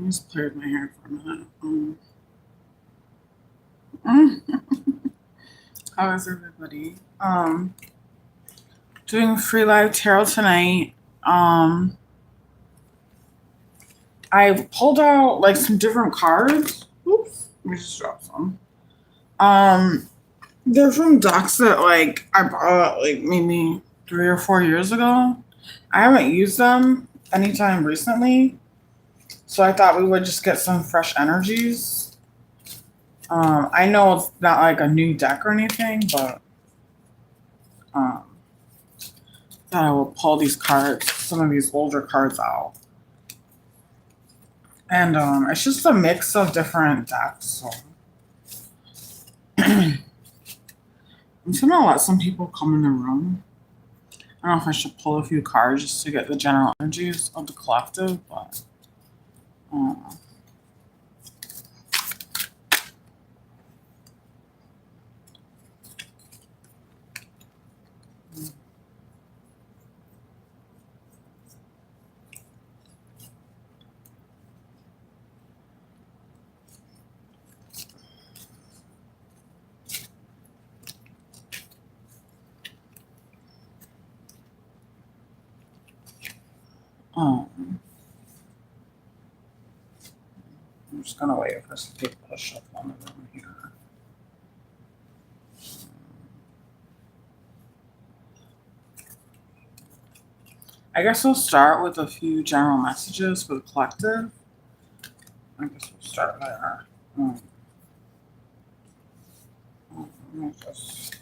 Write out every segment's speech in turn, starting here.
Just play with my hair for a minute. How is everybody? Doing free live tarot tonight. Um, I pulled out like some different cards. Oops, let me just drop some. Um, they're from decks that like I bought like maybe 3 or 4 years ago. I haven't used them anytime recently, so I thought we would just get some fresh energies. I know it's not like a new deck or anything, but um, thought I will pull these cards, some of these older cards out. And it's just a mix of different decks. So I'm just gonna let some people come in the room. I don't know if I should pull a few cards just to get the general energies of the collective, but uh, um, I'm just gonna wait for some people to shuffle in the room here. I guess we'll start with a few general messages for the collective. I guess we'll start there. Um, let me just,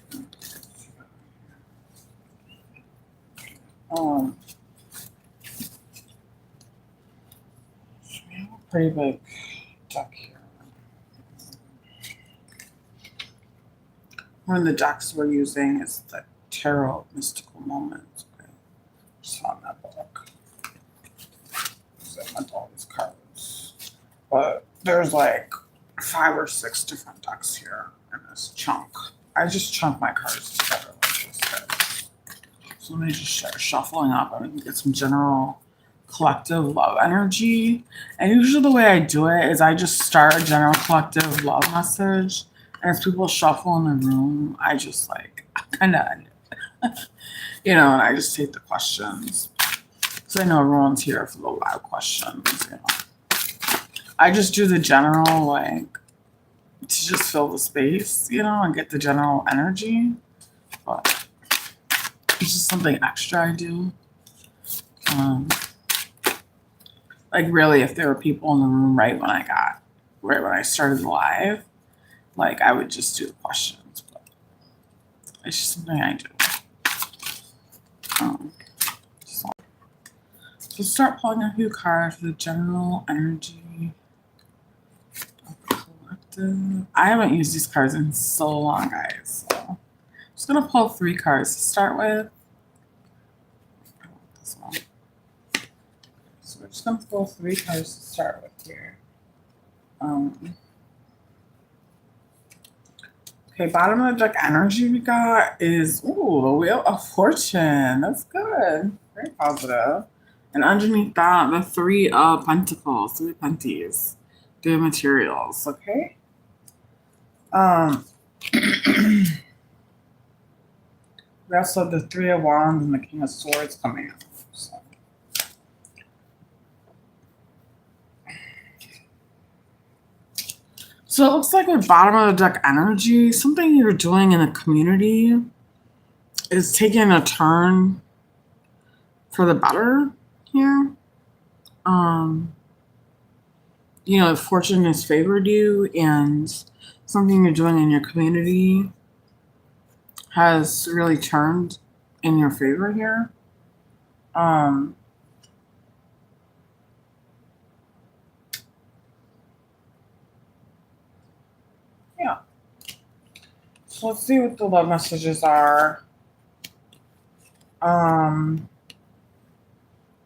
um, we have a pretty big deck here. One of the decks we're using is the Tarot Mystical Moments. Okay. Just found that book. So I went to all these cards. But there's like 5 or 6 different decks here in this chunk. I just chunk my cards together like this, guys. So let me just start shuffling up and we can get some general collective love energy. And usually the way I do it is I just start a general collective love message. And as people shuffle in the room, I just like kind of end it. And I just take the questions. So I know everyone's here for the loud questions. I just do the general, like, to just fill the space, and get the general energy. But it's just something extra I do. Like, really, if there were people in the room right when I started live, like, I would just do the questions. But it's just something I do. So start pulling a few cards for the general energy of the collective. I haven't used these cards in so long, guys. So I'm just gonna pull 3 cards to start with. I want this one. So we're just gonna pull 3 cards to start with here. Okay, bottom of the deck energy we got is the Wheel of Fortune. That's good. Very positive. And underneath that, the 3 of Pentacles, 3 Penties, 3 materials. Okay. We also have the 3 of Wands and the King of Swords coming out. So it looks like with bottom of the deck energy, something you're doing in the community is taking a turn for the better here. Fortune has favored you, and something you're doing in your community has really turned in your favor here. Yeah. So let's see what the love messages are.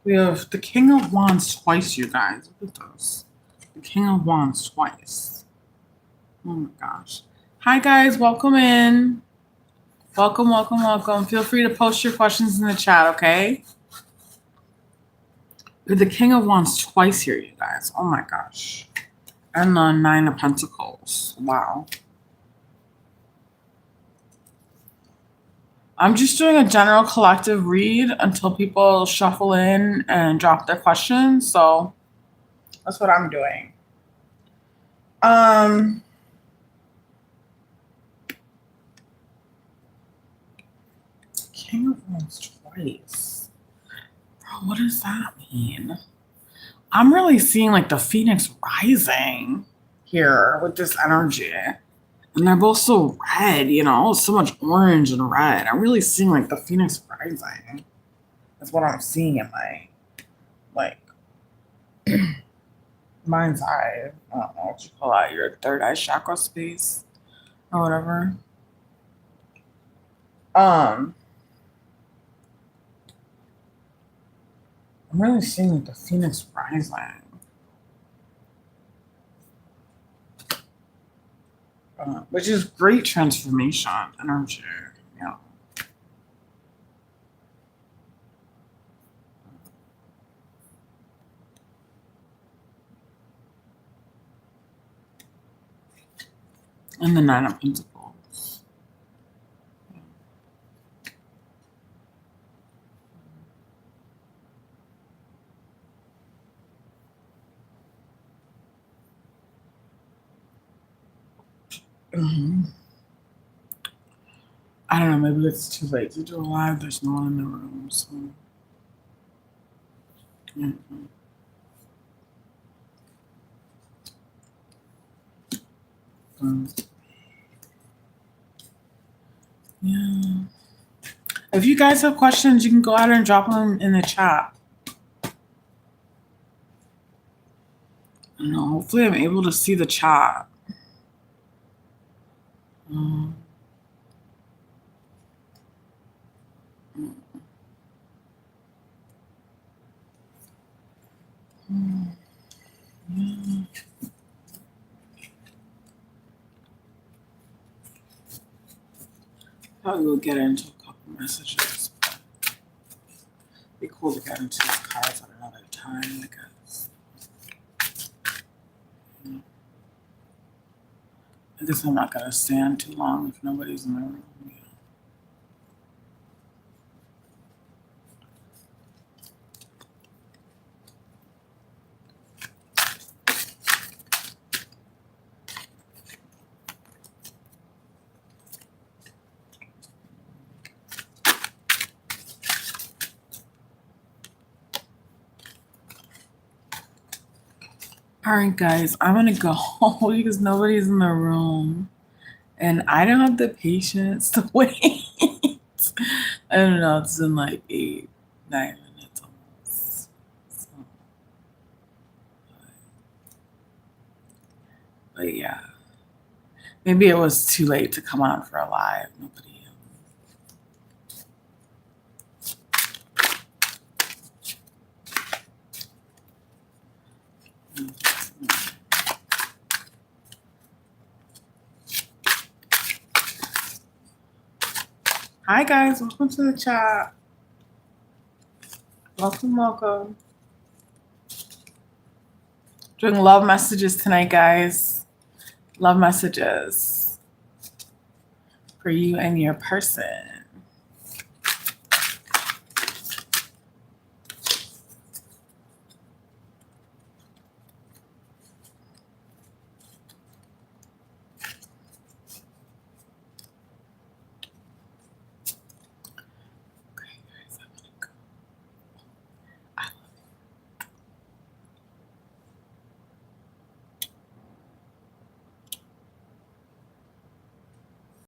We have the King of Wands twice, you guys. Look at those. The King of Wands twice. Oh my gosh. Hi, guys. Welcome in. Welcome, welcome, welcome. Feel free to post your questions in the chat, okay? The King of Wands twice here, you guys. Oh my gosh. And the Nine of Pentacles. Wow. I'm just doing a general collective read until people shuffle in and drop their questions. So that's what I'm doing. King of Wands twice. Bro, what does that mean? I'm really seeing like the Phoenix rising here with this energy. And they're both so red, you know, so much orange and red. I'm really seeing like the Phoenix rising. That's what I'm seeing in my, like, mind's eye. I don't know what you call that, your third eye chakra space or whatever. I'm really seeing like the Phoenix rising. Which is great transformation energy, you know. And the Nine of Pentacles. I don't know, maybe it's too late to do a live. There's no one in the room, so. Yeah. If you guys have questions, you can go ahead and drop them in the chat. I don't know. Hopefully, I'm able to see the chat. Probably will get into a couple messages. Be cool to get into these cards at another time, I guess. I guess I'm not gonna stand too long if nobody's in the room. All right, guys, I'm gonna go because nobody's in the room, and I don't have the patience to wait. I don't know. It's been like 8, 9 minutes almost. So, but yeah, maybe it was too late to come on for a live. Nobody. Hi guys, welcome to the chat. Welcome. Doing love messages tonight, guys. Love messages for you and your person.